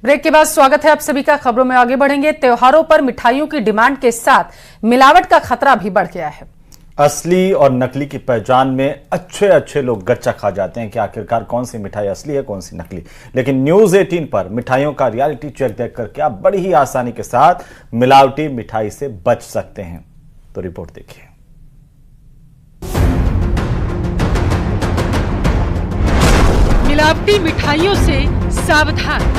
Break के बाद स्वागत है आप सभी का। खबरों में आगे बढ़ेंगे। त्योहारों पर मिठाइयों की डिमांड के साथ मिलावट का खतरा भी बढ़ गया है। असली और नकली की पहचान में अच्छे लोग गच्चा खा जाते हैं कि आखिरकार कौन सी मिठाई असली है, कौन सी नकली। लेकिन न्यूज़ 18 पर मिठाइयों का रियलिटी चेक देखकर क्या बड़ी ही आसानी के साथ मिलावटी मिठाई से बच सकते हैं, तो रिपोर्ट देखिए। मिलावटी मिठाइयों से सावधान,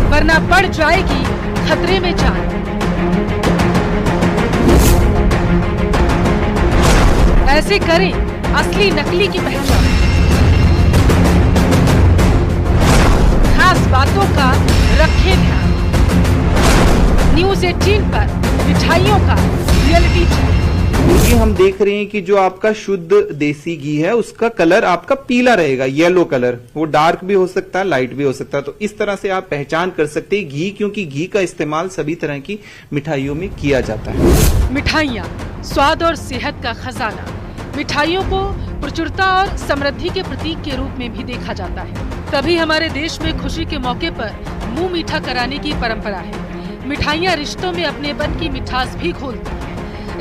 वरना बढ़ जाएगी खतरे में जान। ऐसे करें असली नकली की पहचान। खास बातों का रखें ध्यान। न्यूज़ 18 पर मिठाइयों का रियलिटी चेक। ये हम देख रहे हैं कि जो आपका शुद्ध देसी घी है उसका कलर आपका पीला रहेगा, येलो कलर। वो डार्क भी हो सकता है, लाइट भी हो सकता है। तो इस तरह से आप पहचान कर सकते हैं घी, क्योंकि घी का इस्तेमाल सभी तरह की मिठाइयों में किया जाता है। मिठाइयाँ स्वाद और सेहत का खजाना। मिठाइयों को प्रचुरता और समृद्धि के प्रतीक के रूप में भी देखा जाता है। तभी हमारे देश में खुशी के मौके पर मुंह मीठा कराने की परंपरा है। मिठाइयाँ रिश्तों में अपनेपन की मिठास भी खोलती है।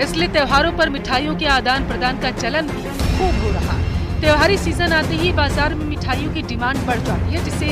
इसलिए त्योहारों पर मिठाइयों के आदान प्रदान का चलन भी खूब हो रहा। त्योहारी सीजन आते ही बाजार में मिठाइयों की डिमांड बढ़ जाती है, जिसे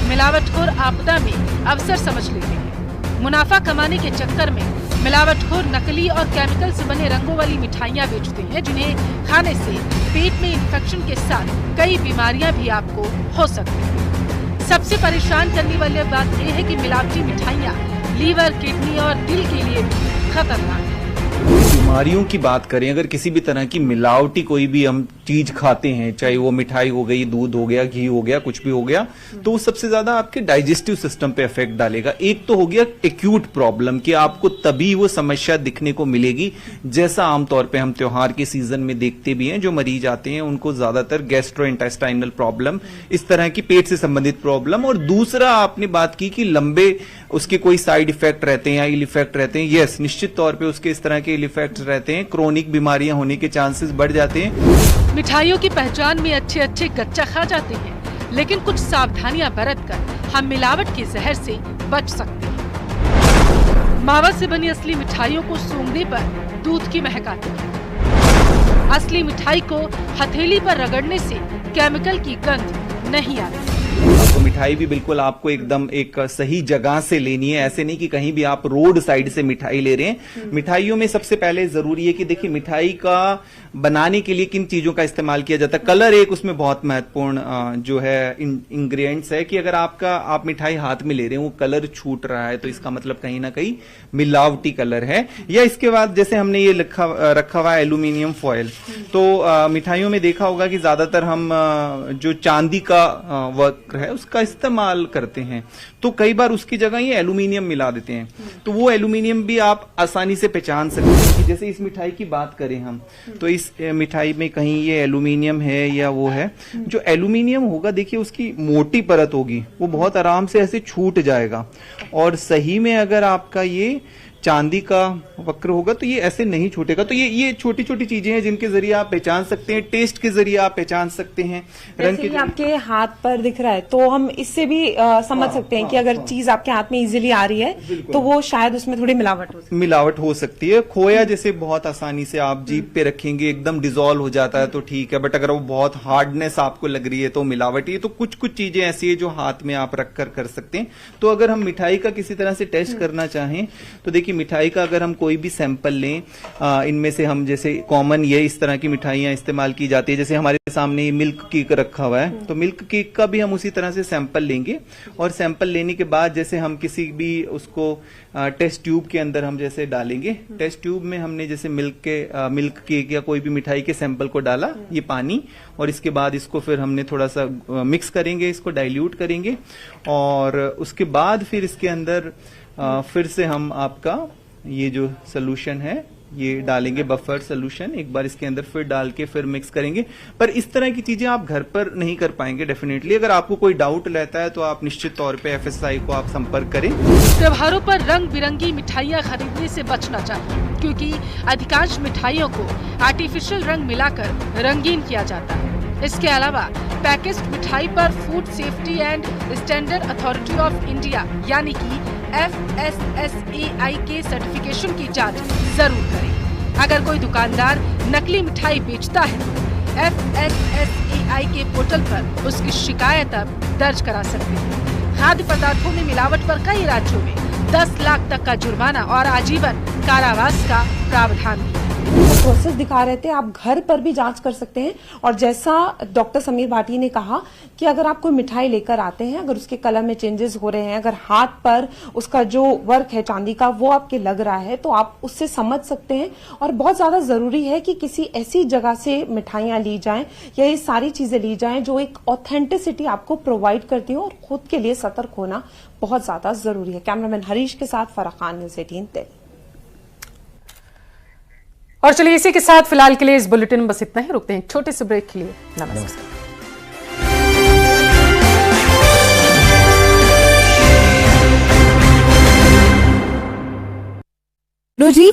मिलावटखोर आपदा में अवसर समझ लेते हैं। मुनाफा कमाने के चक्कर में मिलावटखोर नकली और केमिकल से बने रंगों वाली मिठाइयाँ बेचते हैं, जिन्हें खाने से पेट में इन्फेक्शन के साथ कई बीमारियां भी आपको हो सकती हैं। सबसे परेशान करने वाली बात यह है कि मिलावटी मिठाइयाँ लीवर, किडनी और दिल के लिए भी खतरनाक है। बीमारियों की बात करें, अगर किसी भी तरह की मिलावटी कोई भी हम चीज खाते हैं, चाहे वो मिठाई हो गई, दूध हो गया, घी हो गया, कुछ भी हो गया, तो वो सबसे ज्यादा आपके डाइजेस्टिव सिस्टम पे इफेक्ट डालेगा। एक तो हो गया एक्यूट प्रॉब्लम कि आपको तभी वो समस्या दिखने को मिलेगी, जैसा आमतौर पे हम त्योहार के सीजन में देखते भी हैं। जो मरीज आते हैं उनको ज्यादातर गैस्ट्रोइंटेस्टाइनल प्रॉब्लम, इस तरह की पेट से संबंधित प्रॉब्लम। और दूसरा आपने बात की कि लंबे उसके कोई साइड इफेक्ट रहते हैं या इल इफेक्ट रहते हैं। यस, निश्चित तौर पे उसके इस तरह के इल इफेक्ट रहते हैं। क्रोनिक बीमारियां होने के चांसेस बढ़ जाते हैं। मिठाइयों की पहचान में अच्छे गच्चा खा जाते हैं, लेकिन कुछ सावधानियां बरतकर हम मिलावट के जहर से बच सकते हैं। मावा से बनी असली मिठाइयों को सूंघने पर दूध की महक आती है। असली मिठाई को हथेली पर रगड़ने से केमिकल की गंध नहीं आती। तो मिठाई भी बिल्कुल आपको एकदम एक सही जगह से लेनी है। ऐसे नहीं कि कहीं भी आप रोड साइड से मिठाई ले रहे हैं। मिठाइयों में सबसे पहले जरूरी है कि देखिए मिठाई का बनाने के लिए किन चीजों का इस्तेमाल किया जाता है। कलर एक उसमें बहुत महत्वपूर्ण जो है इंग्रेडिएंट्स है कि अगर आप मिठाई हाथ में ले रहे हैं, वो कलर छूट रहा है, तो इसका मतलब कहीं ना कहीं मिलावटी कलर है। या इसके बाद जैसे हमने ये रखा हुआ है एल्यूमिनियम फॉयल, तो मिठाइयों में देखा होगा कि ज्यादातर हम जो चांदी का वर्क है उसका इस्तेमाल करते हैं, तो कई बार उसकी जगह ये एल्यूमिनियम मिला देते हैं। तो वो एल्यूमिनियम भी आप आसानी से पहचान सकते हैं कि जैसे इस मिठाई की बात करें हम, तो इस मिठाई में कहीं ये एल्यूमिनियम है या वो है। जो एल्यूमिनियम होगा, देखिए उसकी मोटी परत होगी, वो बहुत आराम से ऐसे छूट जाएगा। और सही में अगर आपका ये चांदी का वक्र होगा तो ये ऐसे नहीं छूटेगा। तो ये छोटी छोटी चीजें हैं जिनके जरिए आप पहचान सकते हैं। टेस्ट के जरिए आप पहचान सकते हैं। रंग के आपके हाथ पर दिख रहा है, तो हम इससे भी समझ सकते हैं कि अगर चीज आपके हाथ में इजीली आ रही है तो वो शायद उसमें थोड़ी मिलावट हो सकती है। खोया जैसे बहुत आसानी से आप जीभ पे रखेंगे, एकदम डिजोल्व हो जाता है, तो ठीक है। बट अगर वो बहुत हार्डनेस आपको लग रही है तो मिलावट है। तो कुछ चीजें ऐसी है जो हाथ में आप रख कर सकते हैं। तो अगर हम मिठाई का किसी तरह से टेस्ट करना चाहें तो देखिए मिठाई का अगर हम कोई भी सैंपल लें, इनमें से हम जैसे कॉमन ये इस तरह की मिठाइयां इस्तेमाल की जाती है। जैसे हमारे सामने मिल्क केक रखा हुआ है, तो मिल्क केक का भी हम उसी तरह से सैंपल लेंगे। और सैंपल लेने के बाद जैसे हम किसी भी उसको टेस्ट ट्यूब के अंदर हम जैसे डालेंगे, टेस्ट ट्यूब में हमने जैसे मिल्क केक या कोई भी मिठाई के सैंपल को डाला, ये पानी, और इसके बाद इसको फिर हमने थोड़ा सा मिक्स करेंगे, इसको डाइल्यूट करेंगे। और उसके बाद फिर इसके अंदर फिर से हम आपका ये जो सोल्यूशन है ये डालेंगे, बफर सोल्यूशन। एक बार इसके अंदर फिर डाल के फिर मिक्स करेंगे। पर इस तरह की चीजें आप घर पर नहीं कर पाएंगे डेफिनेटली। अगर आपको कोई डाउट रहता है तो आप निश्चित तौर पे एफएसआई को आप संपर्क करें। त्योहारों पर रंग बिरंगी मिठाइयाँ खरीदने से बचना चाहिए, क्योंकि अधिकांश मिठाइयों को आर्टिफिशियल रंग मिलाकर रंगीन किया जाता है। इसके अलावा पैकेज्ड मिठाई पर food safety and standard authority of India यानी कि FSSAI के सर्टिफिकेशन की जांच जरूर करें। अगर कोई दुकानदार नकली मिठाई बेचता है तो FSSAI के पोर्टल पर उसकी शिकायत अब दर्ज करा सकते हैं। खाद्य पदार्थों में मिलावट पर कई राज्यों में 10 लाख तक का जुर्माना और आजीवन कारावास का प्रावधान भी है। प्रोसेस दिखा रहे थे, आप घर पर भी जांच कर सकते हैं। और जैसा डॉक्टर समीर भाटी ने कहा कि अगर आप कोई मिठाई लेकर आते हैं, अगर उसके कलर में चेंजेस हो रहे हैं, अगर हाथ पर उसका जो वर्क है चांदी का वो आपके लग रहा है, तो आप उससे समझ सकते हैं। और बहुत ज्यादा जरूरी है कि किसी ऐसी जगह से मिठाइयां ली जाएं या ये सारी चीजें ली जाएं जो एक ऑथेंटिसिटी आपको प्रोवाइड करती हो, और खुद के लिए सतर्क होना बहुत ज्यादा जरूरी है। कैमरामैन हरीश के साथ फराह खान, न्यूज़ 18 दिल्ली। और चलिए इसी के साथ फिलहाल के लिए इस बुलेटिन में बस इतना ही। रुकते हैं एक छोटे से ब्रेक के लिए। नमस्कार। लो जी।